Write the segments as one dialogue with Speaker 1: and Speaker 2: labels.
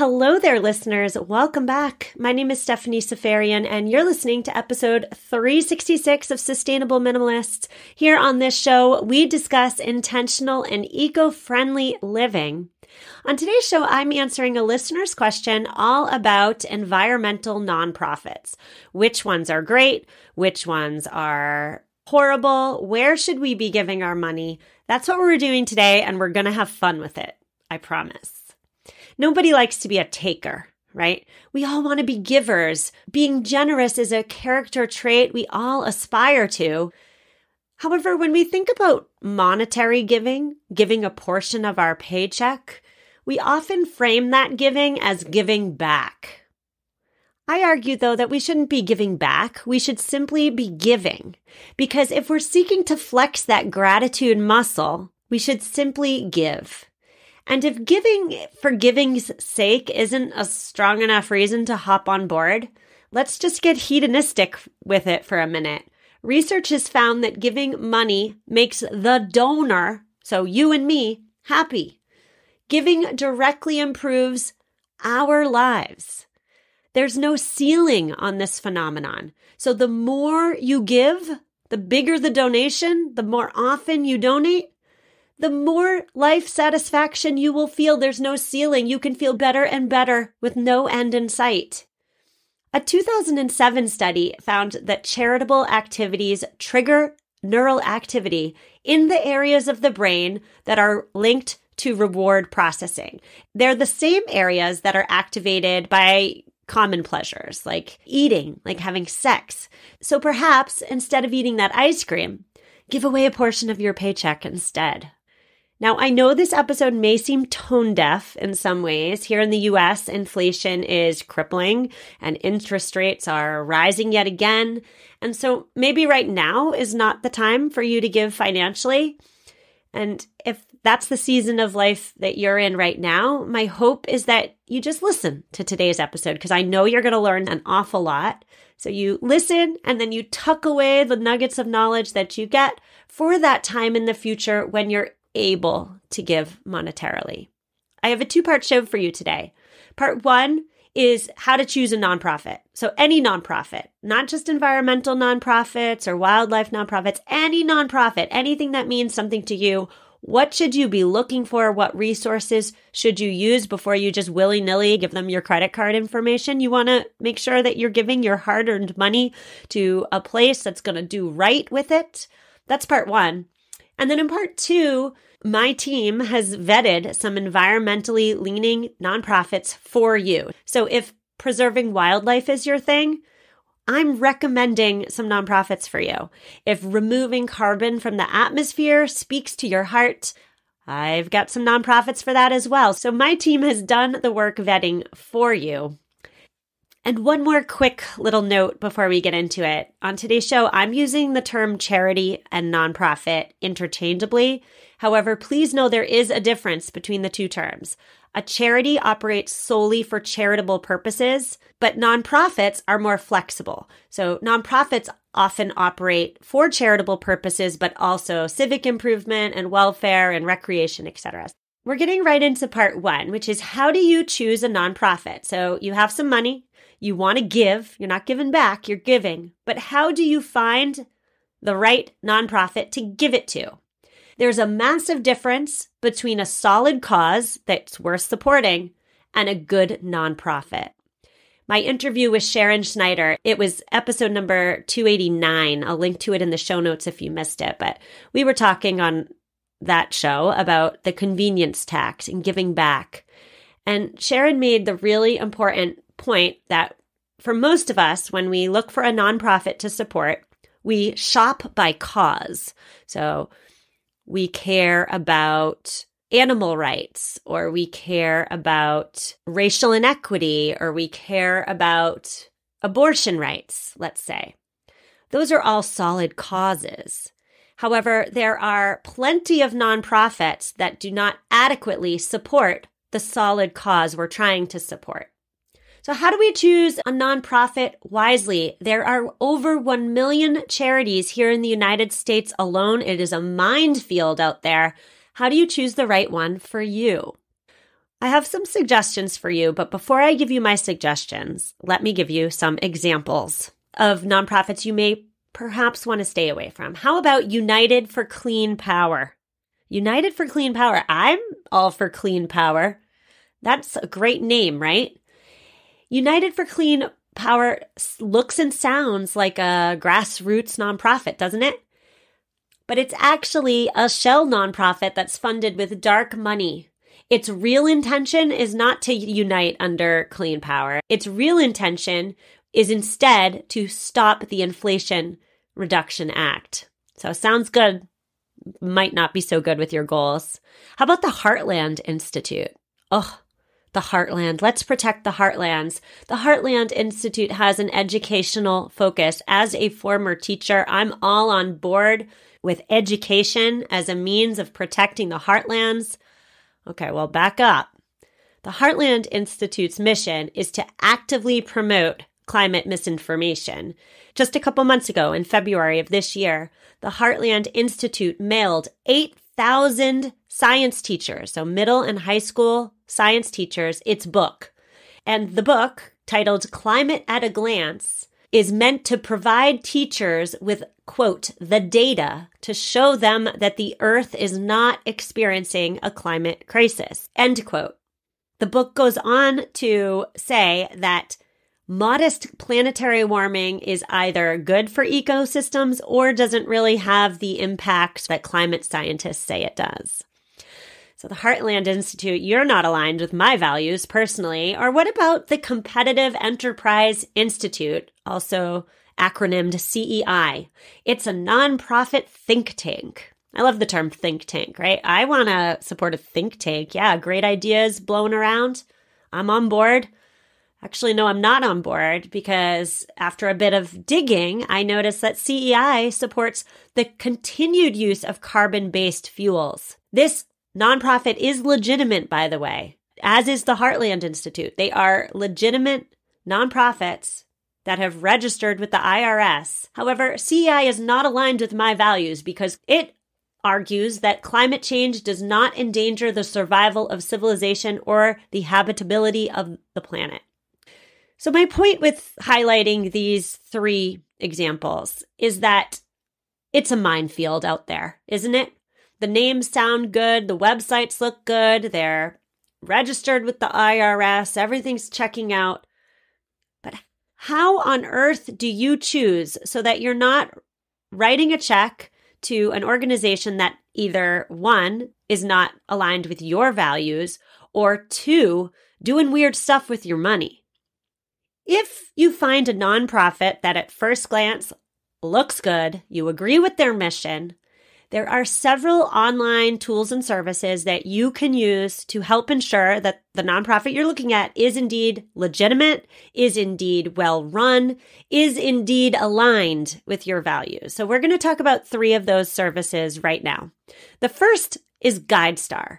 Speaker 1: Hello there, listeners. Welcome back. My name is Stephanie Safarian, and you're listening to episode 366 of Sustainable Minimalists. Here on this show, we discuss intentional and eco-friendly living. On today's show, I'm answering a listener's question all about environmental nonprofits. Which ones are great? Which ones are horrible? Where should we be giving our money? That's what we're doing today, and we're going to have fun with it. I promise. Nobody likes to be a taker, right? We all want to be givers. Being generous is a character trait we all aspire to. However, when we think about monetary giving a portion of our paycheck, we often frame that giving as giving back. I argue, though, that we shouldn't be giving back. We should simply be giving. Because if we're seeking to flex that gratitude muscle, we should simply give. And if giving for giving's sake isn't a strong enough reason to hop on board, let's just get hedonistic with it for a minute. Research has found that giving money makes the donor, so you and me, happy. Giving directly improves our lives. There's no ceiling on this phenomenon. So the more you give, the bigger the donation, the more often you donate, the more life satisfaction you will feel. There's no ceiling. You can feel better and better with no end in sight. A 2007 study found that charitable activities trigger neural activity in the areas of the brain that are linked to reward processing. They're the same areas that are activated by common pleasures, like eating, like having sex. So perhaps instead of eating that ice cream, give away a portion of your paycheck instead. Now, I know this episode may seem tone deaf in some ways. Here in the US, inflation is crippling and interest rates are rising yet again. And so maybe right now is not the time for you to give financially. And if that's the season of life that you're in right now, my hope is that you just listen to today's episode because I know you're going to learn an awful lot. So you listen and then you tuck away the nuggets of knowledge that you get for that time in the future when you're able to give monetarily. I have a two-part show for you today. Part one is how to choose a nonprofit. So any nonprofit, not just environmental nonprofits or wildlife nonprofits, any nonprofit, anything that means something to you. What should you be looking for? What resources should you use before you just willy-nilly give them your credit card information? You want to make sure that you're giving your hard-earned money to a place that's going to do right with it. That's part one. And then in part two, my team has vetted some environmentally leaning nonprofits for you. So if preserving wildlife is your thing, I'm recommending some nonprofits for you. If removing carbon from the atmosphere speaks to your heart, I've got some nonprofits for that as well. So my team has done the work vetting for you. And one more quick little note before we get into it. On today's show, I'm using the term charity and nonprofit interchangeably. However, please know there is a difference between the two terms. A charity operates solely for charitable purposes, but nonprofits are more flexible. So nonprofits often operate for charitable purposes, but also civic improvement and welfare and recreation, etc. We're getting right into part one, which is how do you choose a nonprofit? So you have some money. You want to give, you're not giving back, you're giving. But how do you find the right nonprofit to give it to? There's a massive difference between a solid cause that's worth supporting and a good nonprofit. My interview with Sharon Schneider, it was episode number 289. I'll link to it in the show notes if you missed it. But we were talking on that show about the convenience tax and giving back. And Sharon made the really important point that for most of us, when we look for a nonprofit to support, we shop by cause. So we care about animal rights, or we care about racial inequity, or we care about abortion rights, let's say. Those are all solid causes. However, there are plenty of nonprofits that do not adequately support the solid cause we're trying to support. So how do we choose a nonprofit wisely? There are over 1 million charities here in the United States alone. It is a minefield out there. How do you choose the right one for you? I have some suggestions for you, but before I give you my suggestions, let me give you some examples of nonprofits you may perhaps want to stay away from. How about United for Clean Power? United for Clean Power. I'm all for clean power. That's a great name, right? United for Clean Power looks and sounds like a grassroots nonprofit, doesn't it? But it's actually a shell nonprofit that's funded with dark money. Its real intention is not to unite under clean power. Its real intention is instead to stop the Inflation Reduction Act. So sounds good. Might not be so good with your goals. How about the Heartland Institute? Oh, the Heartland. Let's protect the Heartlands. The Heartland Institute has an educational focus. As a former teacher, I'm all on board with education as a means of protecting the Heartlands. Okay, well, back up. The Heartland Institute's mission is to actively promote climate misinformation. Just a couple months ago, in February of this year, the Heartland Institute mailed 8,000 science teachers, so middle and high school science teachers, its book. And the book, titled Climate at a Glance, is meant to provide teachers with, quote, the data to show them that the Earth is not experiencing a climate crisis, end quote. The book goes on to say that modest planetary warming is either good for ecosystems or doesn't really have the impacts that climate scientists say it does. So the Heartland Institute, you're not aligned with my values personally. Or what about the Competitive Enterprise Institute, also acronymed CEI? It's a nonprofit think tank. I love the term think tank, right? I want to support a think tank. Yeah, great ideas blowing around. I'm on board. Actually, no, I'm not on board because after a bit of digging, I noticed that CEI supports the continued use of carbon-based fuels. This nonprofit is legitimate, by the way, as is the Heartland Institute. They are legitimate nonprofits that have registered with the IRS. However, CEI is not aligned with my values because it argues that climate change does not endanger the survival of civilization or the habitability of the planet. So my point with highlighting these three examples is that it's a minefield out there, isn't it? The names sound good. The websites look good. They're registered with the IRS. Everything's checking out. But how on earth do you choose so that you're not writing a check to an organization that either, one, is not aligned with your values, or two, doing weird stuff with your money? If you find a nonprofit that at first glance looks good, you agree with their mission, there are several online tools and services that you can use to help ensure that the nonprofit you're looking at is indeed legitimate, is indeed well run, is indeed aligned with your values. So we're going to talk about three of those services right now. The first is GuideStar.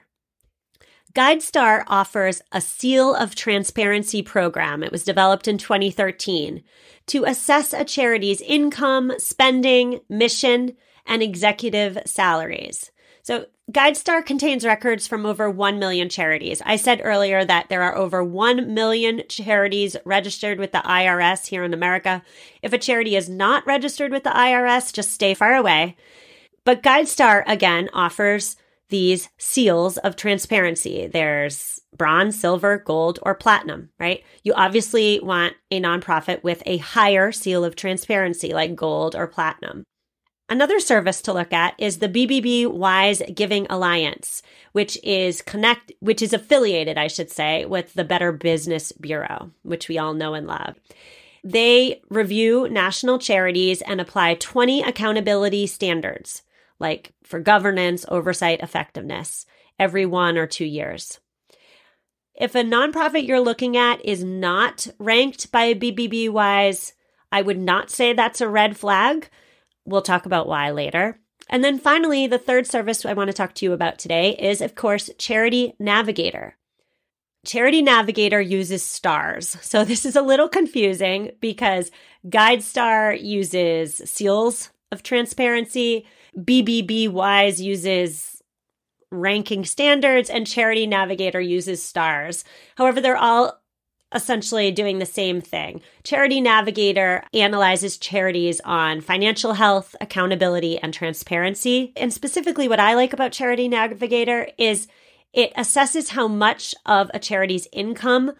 Speaker 1: GuideStar offers a Seal of Transparency program. It was developed in 2013 to assess a charity's income, spending, mission, and executive salaries. So GuideStar contains records from over 1 million charities. I said earlier that there are over 1 million charities registered with the IRS here in America. If a charity is not registered with the IRS, just stay far away. But GuideStar, again, offers these seals of transparency. There's bronze, silver, gold, or platinum, right? You obviously want a nonprofit with a higher seal of transparency like gold or platinum. Another service to look at is the BBB Wise Giving Alliance, which is affiliated, I should say, with the Better Business Bureau, which we all know and love. They review national charities and apply 20 accountability standards, like for governance, oversight, effectiveness, every 1 or 2 years. If a nonprofit you're looking at is not ranked by BBB Wise, I would not say that's a red flag. We'll talk about why later. And then finally, the third service I want to talk to you about today is, of course, Charity Navigator. Charity Navigator uses stars. So this is a little confusing because GuideStar uses seals of transparency. BBB Wise uses ranking standards, and Charity Navigator uses stars. However, they're all essentially doing the same thing. Charity Navigator analyzes charities on financial health, accountability, and transparency. And specifically, what I like about Charity Navigator is it assesses how much of a charity's income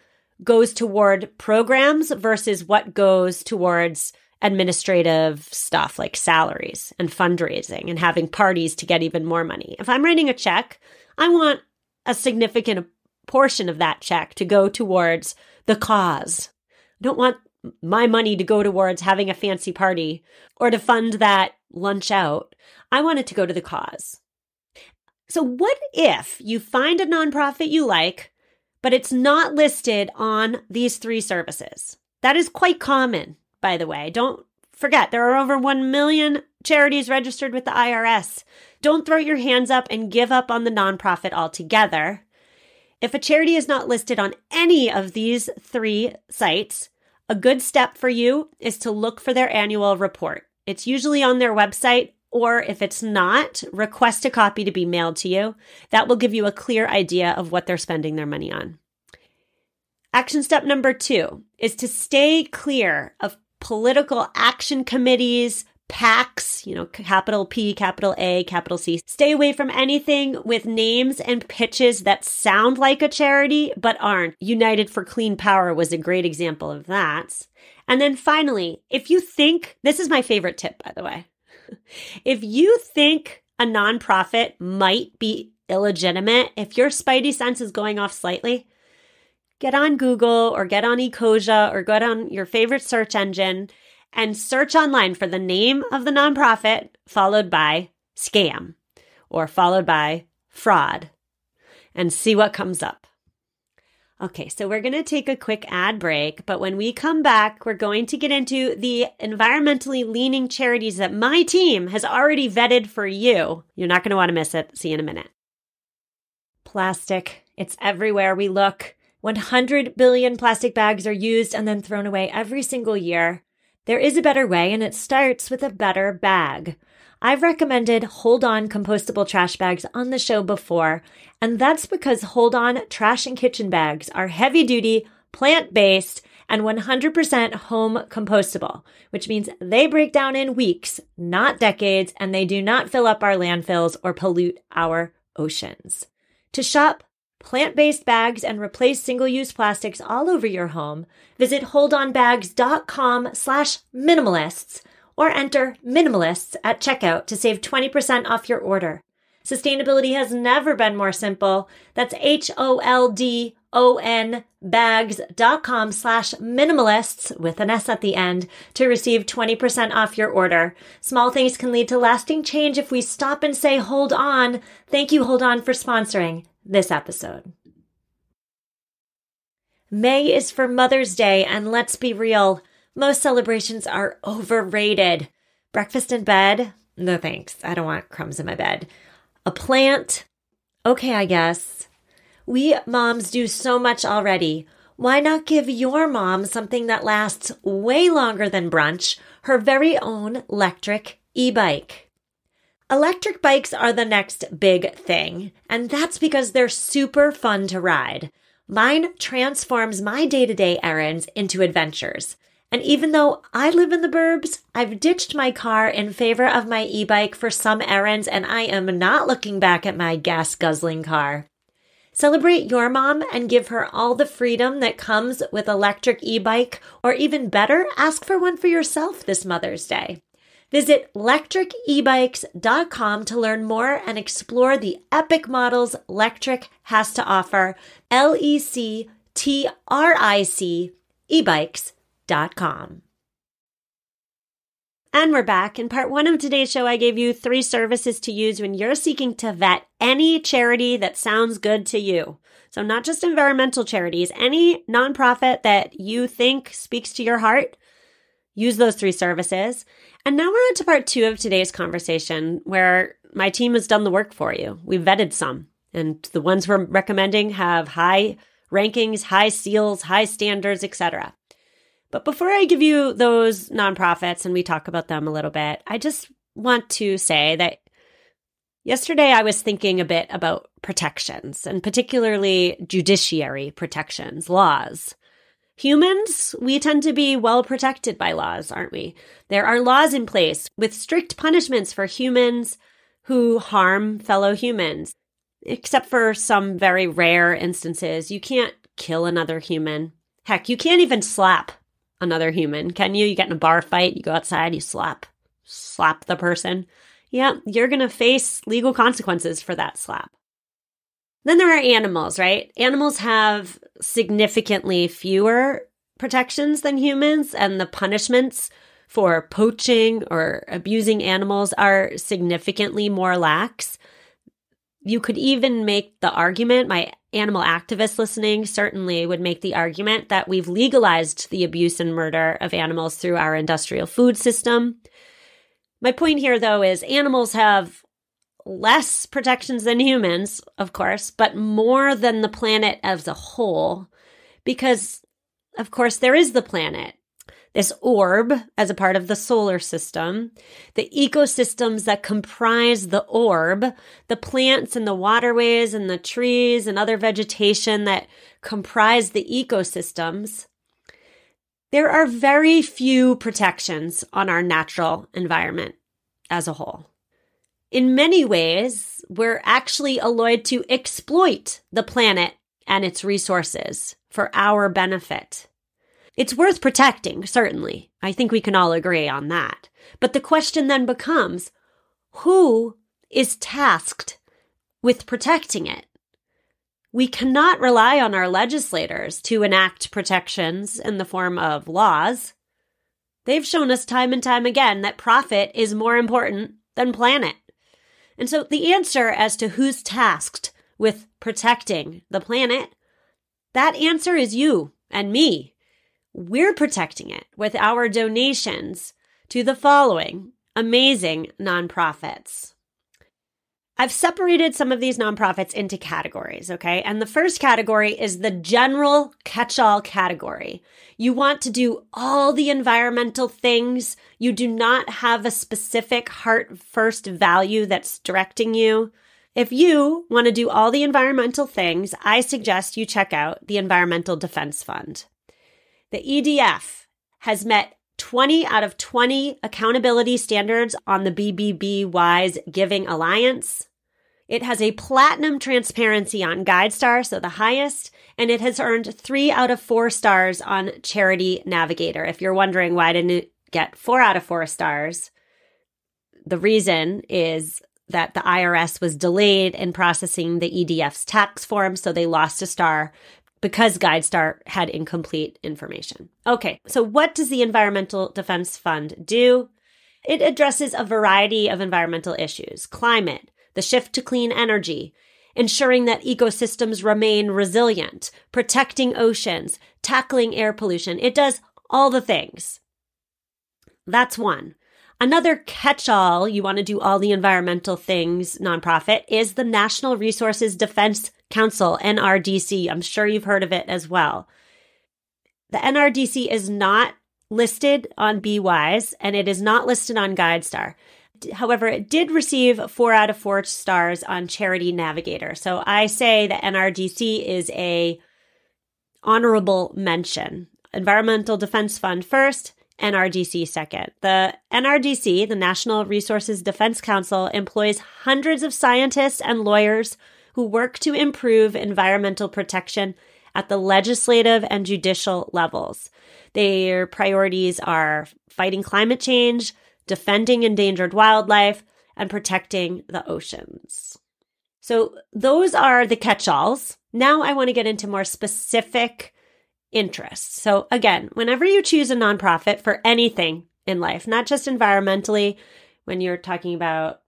Speaker 1: goes toward programs versus what goes towards administrative stuff like salaries and fundraising and having parties to get even more money. If I'm writing a check, I want a significant portion of that check to go towards the cause. I don't want my money to go towards having a fancy party or to fund that lunch out. I want it to go to the cause. So what if you find a nonprofit you like, but it's not listed on these 3 services? That is quite common, by the way. Don't forget, there are over 1 million charities registered with the IRS. Don't throw your hands up and give up on the nonprofit altogether. If a charity is not listed on any of these 3 sites, a good step for you is to look for their annual report. It's usually on their website, or if it's not, request a copy to be mailed to you. That will give you a clear idea of what they're spending their money on. Action step number 2 is to stay clear of political action committees, PACs, capital P, capital A, capital C. Stay away from anything with names and pitches that sound like a charity but aren't. United for Clean Power was a great example of that. And then finally, if you think, this is my favorite tip, by the way, if you think a nonprofit might be illegitimate, if your spidey sense is going off slightly, get on Google or get on Ecosia or go on your favorite search engine and search online for the name of the nonprofit followed by scam or followed by fraud and see what comes up. Okay, so we're going to take a quick ad break, but when we come back, we're going to get into the environmentally leaning charities that my team has already vetted for you. You're not going to want to miss it. See you in a minute. Plastic. It's everywhere we look. 100 billion plastic bags are used and then thrown away every single year. There is a better way, and it starts with a better bag. I've recommended Hold On compostable trash bags on the show before, and that's because Hold On trash and kitchen bags are heavy-duty, plant-based, and 100% home compostable, which means they break down in weeks, not decades, and they do not fill up our landfills or pollute our oceans. To shop plant-based bags and replace single-use plastics all over your home, visit holdonbags.com/minimalists or enter minimalists at checkout to save 20% off your order. Sustainability has never been more simple. That's HOLDON bags.com/minimalists with an S at the end to receive 20% off your order. Small things can lead to lasting change if we stop and say, hold on. Thank you, Hold On, for sponsoring this episode. May is for Mother's Day, and let's be real, most celebrations are overrated. Breakfast in bed? No thanks. I don't want crumbs in my bed. A plant? Okay, I guess. We moms do so much already. Why not give your mom something that lasts way longer than brunch, her very own electric e-bike? Electric bikes are the next big thing, and that's because they're super fun to ride. Mine transforms my day-to-day errands into adventures. And even though I live in the burbs, I've ditched my car in favor of my e-bike for some errands, and I am not looking back at my gas-guzzling car. Celebrate your mom and give her all the freedom that comes with electric e-bike, or even better, ask for one for yourself this Mother's Day. Visit lectricebikes.com to learn more and explore the epic models Lectric has to offer. LECTRIC ebikes.com. And we're back. In part 1 of today's show, I gave you 3 services to use when you're seeking to vet any charity that sounds good to you. So not just environmental charities, any nonprofit that you think speaks to your heart, use those 3 services. And now we're on to part 2 of today's conversation, where my team has done the work for you. We've vetted some, and the ones we're recommending have high rankings, high seals, high standards, etc. But before I give you those nonprofits and we talk about them a little bit, I just want to say that Yesterday, I was thinking a bit about protections, and particularly judiciary protections, laws. Humans, we tend to be well protected by laws, aren't we? There are laws in place with strict punishments for humans who harm fellow humans. Except for some very rare instances, you can't kill another human. Heck, you can't even slap another human, can you? You get in a bar fight, you go outside, you slap the person. Yeah, you're going to face legal consequences for that slap. Then there are animals, right? Animals have significantly fewer protections than humans, and the punishments for poaching or abusing animals are significantly more lax. You could even make the argument, my animal activists listening certainly would make the argument that we've legalized the abuse and murder of animals through our industrial food system. My point here, though, is animals have less protections than humans, of course, but more than the planet as a whole, because, of course, there is the planet. This orb as a part of the solar system, the ecosystems that comprise the orb, the plants and the waterways and the trees and other vegetation that comprise the ecosystems. There are very few protections on our natural environment as a whole. In many ways, we're actually allowed to exploit the planet and its resources for our benefit. It's worth protecting, certainly. I think we can all agree on that. But the question then becomes, who is tasked with protecting it? We cannot rely on our legislators to enact protections in the form of laws. They've shown us time and time again that profit is more important than planet. And so the answer as to who's tasked with protecting the planet, that answer is you and me. We're protecting it with our donations to the following amazing nonprofits. I've separated some of these nonprofits into categories, okay? And the first category is the general catch-all category. You want to do all the environmental things. You do not have a specific heart-first value that's directing you. If you want to do all the environmental things, I suggest you check out the Environmental Defense Fund. The EDF has met 20 out of 20 accountability standards on the BBBY's Giving Alliance. It has a platinum transparency on GuideStar, so the highest, and it has earned 3 out of 4 stars on Charity Navigator. If you're wondering why didn't it get 4 out of 4 stars, the reason is that the IRS was delayed in processing the EDF's tax form, so they lost a star because GuideStar had incomplete information. Okay, so what does the Environmental Defense Fund do? It addresses a variety of environmental issues: climate, the shift to clean energy, ensuring that ecosystems remain resilient, protecting oceans, tackling air pollution. It does all the things. That's one. Another catch-all, you want to do all the environmental things nonprofit, is the National Resources Defense Council, NRDC. I'm sure you've heard of it as well. The NRDC is not listed on BWise, and it is not listed on GuideStar. However, it did receive 4 out of 4 stars on Charity Navigator. So I say the NRDC is a honorable mention. Environmental Defense Fund first, NRDC second. The NRDC, the National Resources Defense Council, employs hundreds of scientists and lawyers who work to improve environmental protection at the legislative and judicial levels. Their priorities are fighting climate change, defending endangered wildlife, and protecting the oceans. So those are the catch-alls. Now I want to get into more specific interests. So again, whenever you choose a nonprofit for anything in life, not just environmentally, when you're talking about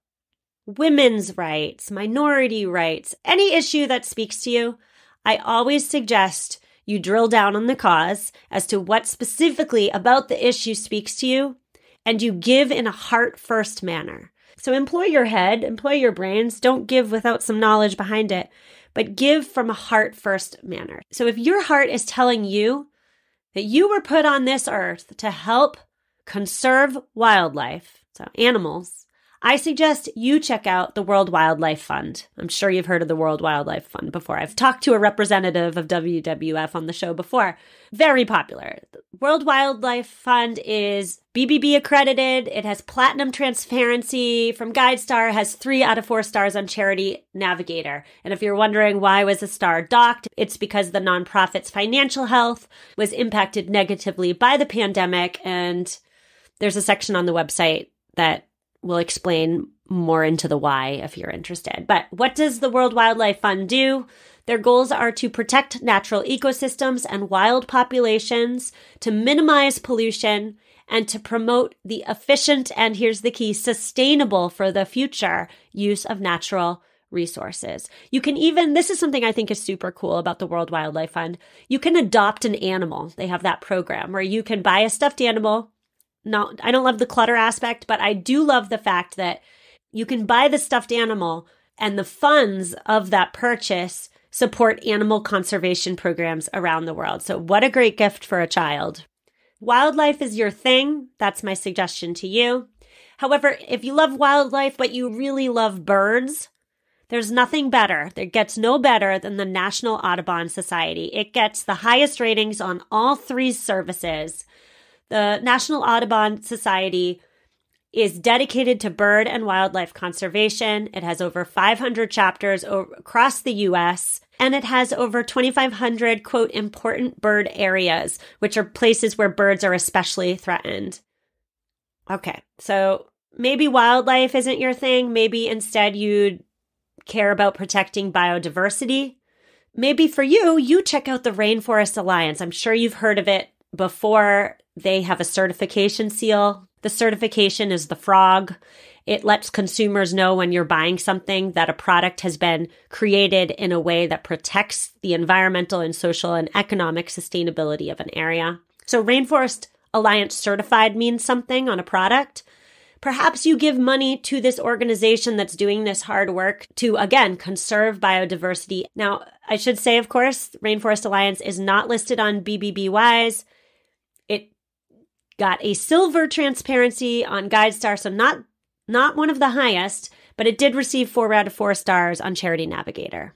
Speaker 1: women's rights, minority rights, any issue that speaks to you, I always suggest you drill down on the cause as to what specifically about the issue speaks to you, and you give in a heart-first manner. So employ your head, employ your brains, don't give without some knowledge behind it, but give from a heart-first manner. So if your heart is telling you that you were put on this earth to help conserve wildlife, so animals, I suggest you check out the World Wildlife Fund. I'm sure you've heard of the World Wildlife Fund before. I've talked to a representative of WWF on the show before. Very popular. The World Wildlife Fund is BBB accredited. It has platinum transparency from GuideStar, has 3 out of 4 stars on Charity Navigator. And if you're wondering why was a star docked, it's because the nonprofit's financial health was impacted negatively by the pandemic. And there's a section on the website that will explain more into the why if you're interested. But what does the World Wildlife Fund do? Their goals are to protect natural ecosystems and wild populations, to minimize pollution, and to promote the efficient and, here's the key, sustainable for the future use of natural resources. You can even, this is something I think is super cool about the World Wildlife Fund, you can adopt an animal. They have that program where you can buy a stuffed animal. No, I don't love the clutter aspect, but I do love the fact that you can buy the stuffed animal and the funds of that purchase support animal conservation programs around the world. So what a great gift for a child. Wildlife is your thing. That's my suggestion to you. However, if you love wildlife, but you really love birds, there's nothing better. There gets no better than the National Audubon Society. It gets the highest ratings on all 3 services. The National Audubon Society is dedicated to bird and wildlife conservation. It has over 500 chapters across the U.S., and it has over 2,500, quote, important bird areas, which are places where birds are especially threatened. Okay, so maybe wildlife isn't your thing. Maybe instead you'd care about protecting biodiversity. Maybe for you, you check out the Rainforest Alliance. I'm sure you've heard of it before. They have a certification seal. The certification is the frog. It lets consumers know when you're buying something that a product has been created in a way that protects the environmental and social and economic sustainability of an area. So Rainforest Alliance certified means something on a product. Perhaps you give money to this organization that's doing this hard work to, again, conserve biodiversity. Now, I should say, of course, Rainforest Alliance is not listed on BBB-Wise. It got a silver transparency on GuideStar, so not one of the highest, but it did receive 4 out of 4 stars on Charity Navigator.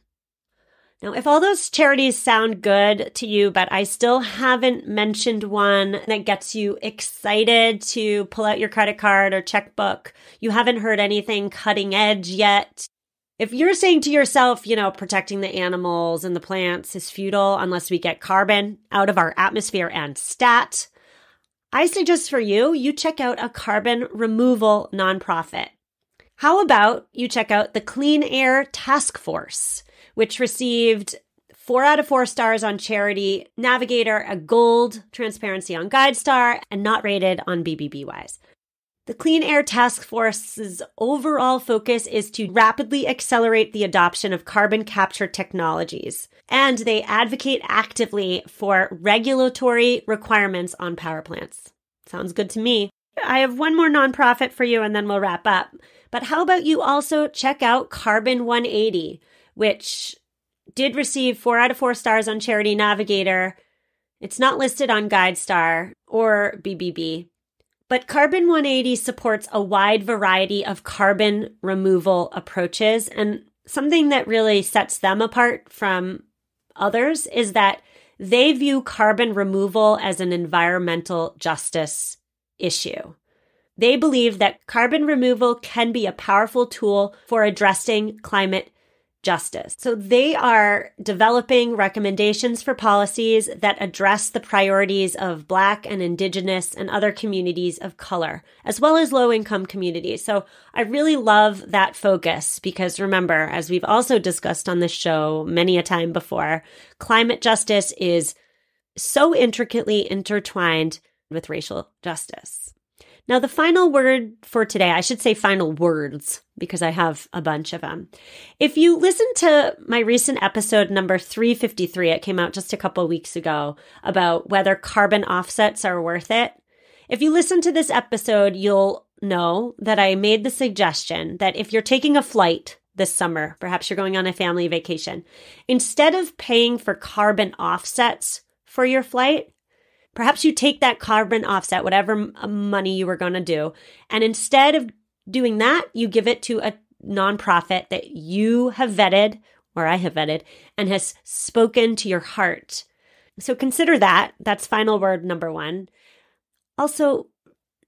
Speaker 1: Now, if all those charities sound good to you, but I still haven't mentioned one that gets you excited to pull out your credit card or checkbook, you haven't heard anything cutting edge yet. If you're saying to yourself, protecting the animals and the plants is futile unless we get carbon out of our atmosphere and stat, I suggest for you check out a carbon removal nonprofit. How about you check out the Clean Air Task Force, which received 4 out of 4 stars on Charity Navigator, a gold transparency on GuideStar, and not rated on BBB-Wise. The Clean Air Task Force's overall focus is to rapidly accelerate the adoption of carbon capture technologies, and they advocate actively for regulatory requirements on power plants. Sounds good to me. I have one more nonprofit for you, and then we'll wrap up. But how about you also check out Carbon 180, which did receive 4 out of 4 stars on Charity Navigator. It's not listed on GuideStar or BBB. But Carbon 180 supports a wide variety of carbon removal approaches. And something that really sets them apart from others is that they view carbon removal as an environmental justice issue. They believe that carbon removal can be a powerful tool for addressing climate justice. So they are developing recommendations for policies that address the priorities of Black and Indigenous and other communities of color, as well as low-income communities. So I really love that focus because remember, as we've also discussed on this show many a time before, climate justice is so intricately intertwined with racial justice. Now, the final word for today, I should say final words because I have a bunch of them. If you listen to my recent episode number 353, it came out just a couple of weeks ago about whether carbon offsets are worth it. If you listen to this episode, you'll know that I made the suggestion that if you're taking a flight this summer, perhaps you're going on a family vacation, instead of paying for carbon offsets for your flight, perhaps you take that carbon offset, whatever money you were going to do, and instead of doing that, you give it to a nonprofit that you have vetted, or I have vetted, and has spoken to your heart. So consider that. That's final word number 1. Also,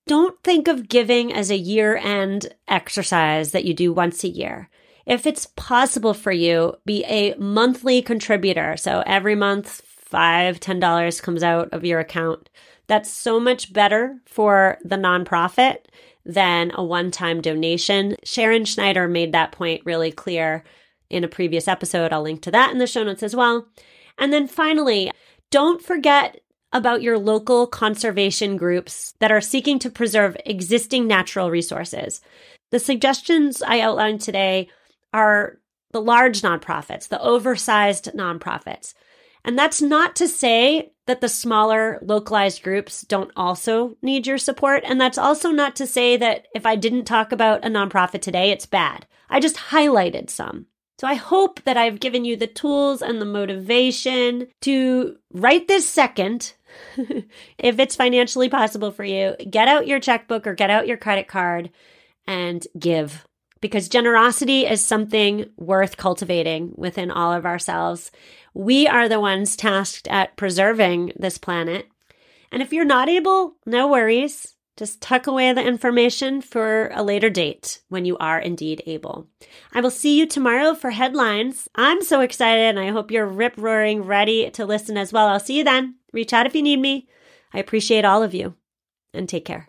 Speaker 1: don't think of giving as a year-end exercise that you do once a year. If it's possible for you, be a monthly contributor. So every month, $5, $10 comes out of your account. That's so much better for the nonprofit than a one-time donation. Sharon Schneider made that point really clear in a previous episode. I'll link to that in the show notes as well. And then finally, don't forget about your local conservation groups that are seeking to preserve existing natural resources. The suggestions I outlined today are the large nonprofits, the oversized nonprofits. And that's not to say that the smaller localized groups don't also need your support. And that's also not to say that if I didn't talk about a nonprofit today, it's bad. I just highlighted some. So I hope that I've given you the tools and the motivation to right this second, if it's financially possible for you, get out your checkbook or get out your credit card and give. Because generosity is something worth cultivating within all of ourselves. We are the ones tasked at preserving this planet. And if you're not able, no worries. Just tuck away the information for a later date when you are indeed able. I will see you tomorrow for headlines. I'm so excited and I hope you're rip-roaring ready to listen as well. I'll see you then. Reach out if you need me. I appreciate all of you and take care.